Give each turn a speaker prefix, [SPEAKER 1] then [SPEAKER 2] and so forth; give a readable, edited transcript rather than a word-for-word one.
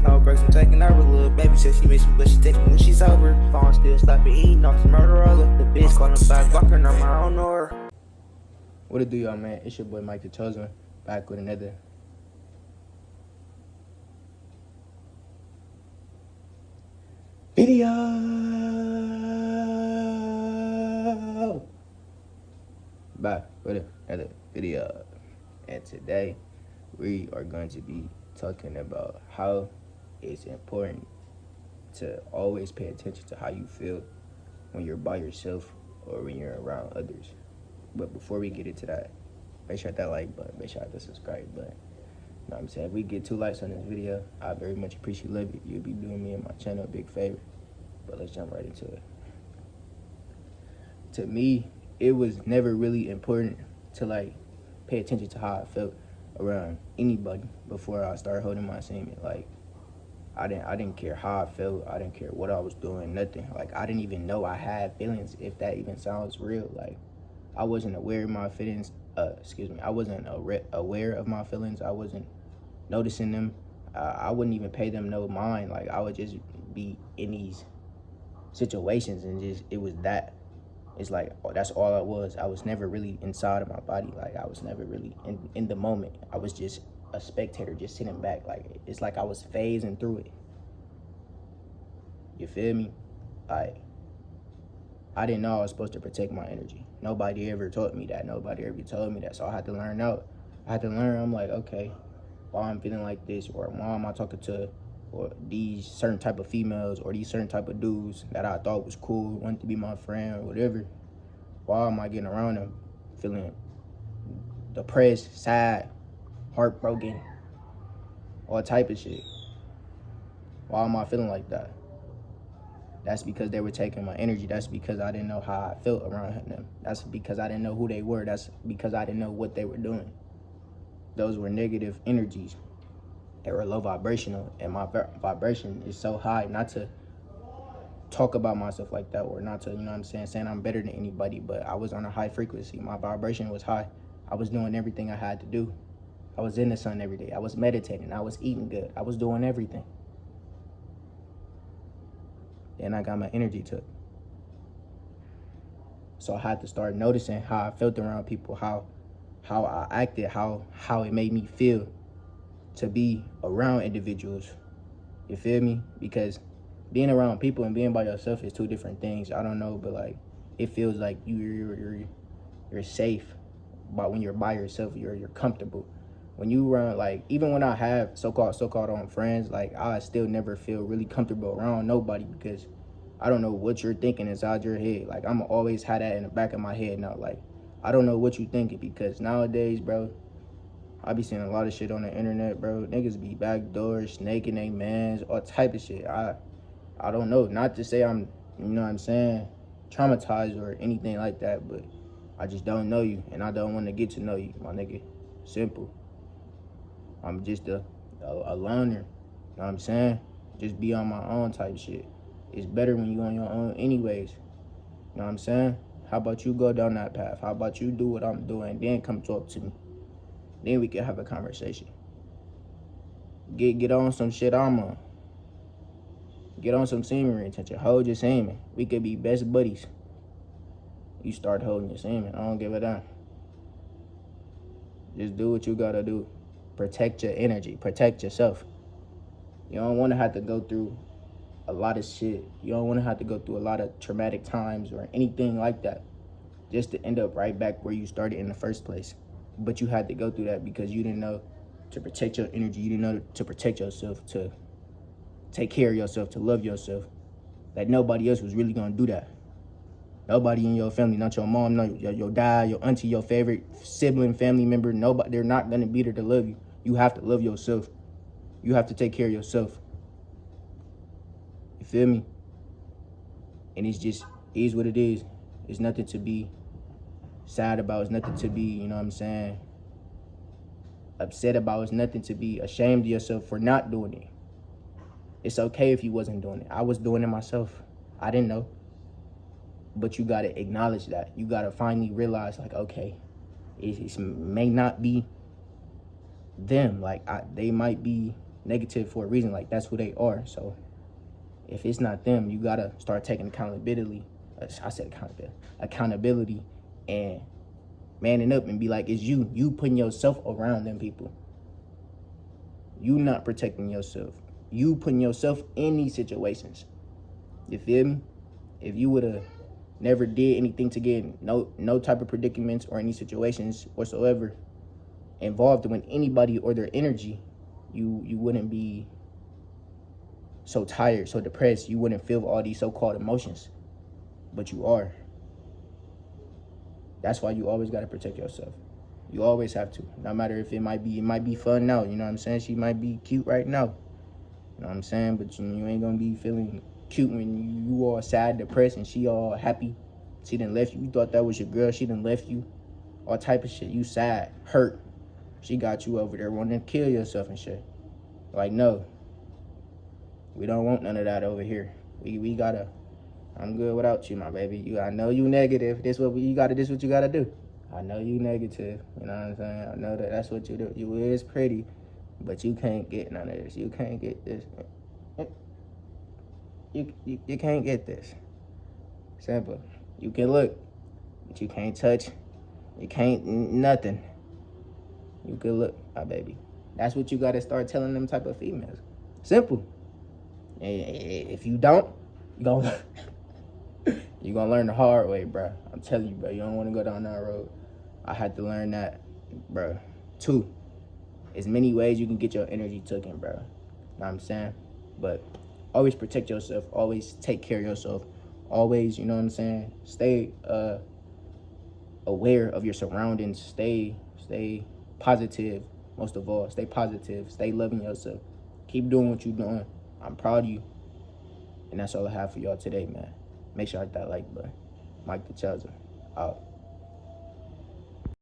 [SPEAKER 1] No breaks, I'm taking over. Little baby said she miss me, but she text me when she's sober. Phone still slapping, eating off the murder roller. The bitch calling back, walking on my own or.
[SPEAKER 2] What it do, y'all, man? It's your boy Mike the Chosen, back with another video. Back with another video. And today, we are going to be talking about how it's important to always pay attention to how you feel when you're by yourself or when you're around others. But before we get into that, make sure that like button, make sure the subscribe button. You know what I'm saying? If we get 2 likes on this video, I very much appreciate it. You'll be doing me and my channel a big favor. But let's jump right into it. To me, it was never really important to like pay attention to how I felt around anybody before I started holding my semen. Like I didn't care how I felt. I didn't care what I was doing, nothing. Like I didn't even know I had feelings, if that even sounds real. Like I wasn't aware of my feelings. I wasn't aware of my feelings. I wasn't noticing them. I wouldn't even pay them no mind. Like I would just be in these situations and just it was that. It's like that's all I was. I was never really inside of my body. Like I was never really in the moment. I was just a spectator, just sitting back. Like it's like I was phasing through it. You feel me? Like I didn't know I was supposed to protect my energy. Nobody ever taught me that. Nobody ever told me that. So I had to learn out. I had to learn. I'm like, okay, why I'm feeling like this, or why am I talking to or these certain type of females or these certain type of dudes that I thought was cool, wanted to be my friend or whatever. Why am I getting around them feeling depressed, sad, heartbroken, all type of shit? Why am I feeling like that? That's because they were taking my energy. That's because I didn't know how I felt around them. That's because I didn't know who they were. That's because I didn't know what they were doing. Those were negative energies. They were low vibrational, and my vibration is so high not to talk about myself like that, or not to, you know what I'm saying I'm better than anybody, but I was on a high frequency. My vibration was high. I was doing everything I had to do. I was in the sun every day. I was meditating. I was eating good. I was doing everything. Then I got my energy took. So I had to start noticing how I felt around people, how I acted, how it made me feel to be around individuals. You feel me? Because being around people and being by yourself is 2 different things. I don't know, but like it feels like you're safe. But when you're by yourself, you're comfortable. When you run, like even when I have so-called on friends, like I still never feel really comfortable around nobody, because I don't know what you're thinking inside your head. Like I'm always had that in the back of my head now. Like I don't know what you thinking, because nowadays, bro, I be seeing a lot of shit on the internet, bro. Niggas be backdoor, snaking they mans, all type of shit. I don't know. Not to say I'm, you know what I'm saying, traumatized or anything like that, but I just don't know you, and I don't want to get to know you, my nigga. Simple. I'm just a loner. You know what I'm saying? Just be on my own type shit. It's better when you on your own anyways. You know what I'm saying? How about you go down that path? How about you do what I'm doing, then come talk to me? Then we can have a conversation. Get on some shit I'm on. Get on some semen retention. Hold your semen. We could be best buddies. You start holding your semen. I don't give a damn. Just do what you gotta do. Protect your energy. Protect yourself. You don't want to have to go through a lot of shit. You don't want to have to go through a lot of traumatic times or anything like that, just to end up right back where you started in the first place. But you had to go through that because you didn't know to protect your energy. You didn't know to protect yourself, to take care of yourself, to love yourself. That nobody else was really gonna do that. Nobody in your family, not your mom, not your dad, your auntie, your favorite sibling, family member, nobody, they're not gonna be there to love you. You have to love yourself. You have to take care of yourself. You feel me? And it's just, it is what it is. It's nothing to be sad about. It's nothing to be, you know what I'm saying, upset about. It's nothing to be ashamed of yourself for not doing it. It's okay if you wasn't doing it. I was doing it myself. I didn't know. But you gotta acknowledge that. You gotta finally realize, like, okay, it may not be them. Like, they might be negative for a reason. Like, that's who they are. So if it's not them, you gotta start taking accountability. Accountability and manning up and be like, it's you putting yourself around them people. You not protecting yourself. You putting yourself in these situations. You feel me? If you would have never did anything to get no type of predicaments or any situations whatsoever involved with anybody or their energy, you wouldn't be so tired, so depressed. You wouldn't feel all these so-called emotions. But you are. That's why you always got to protect yourself. You always have to. No matter if it might be fun now. You know what I'm saying? She might be cute right now. You know what I'm saying? But you ain't going to be feeling cute when you all sad, depressed, and she all happy. She done left you. You thought that was your girl. She done left you. All type of shit. You sad, hurt. She got you over there wanting to kill yourself and shit. Like, no. We don't want none of that over here. We gotta... I'm good without you, my baby. I know you negative. This what you gotta do. I know you negative. You know what I'm saying? I know that's what you do. You is pretty, but you can't get none of this. You can't get this. You can't get this. Simple. You can look, but you can't touch. You can't nothing. You can look, my baby. That's what you gotta start telling them type of females. Simple. If you don't, you're gonna learn the hard way, bro. I'm telling you, bro. You don't want to go down that road. I had to learn that, bro. 2, as many ways you can get your energy taken, bro. Know what I'm saying? But always protect yourself. Always take care of yourself. Always, you know what I'm saying? Stay aware of your surroundings. Stay positive. Most of all, stay positive. Stay loving yourself. Keep doing what you're doing. I'm proud of you. And that's all I have for y'all today, man. Make sure I hit that like button. Mike the Chaser. Out.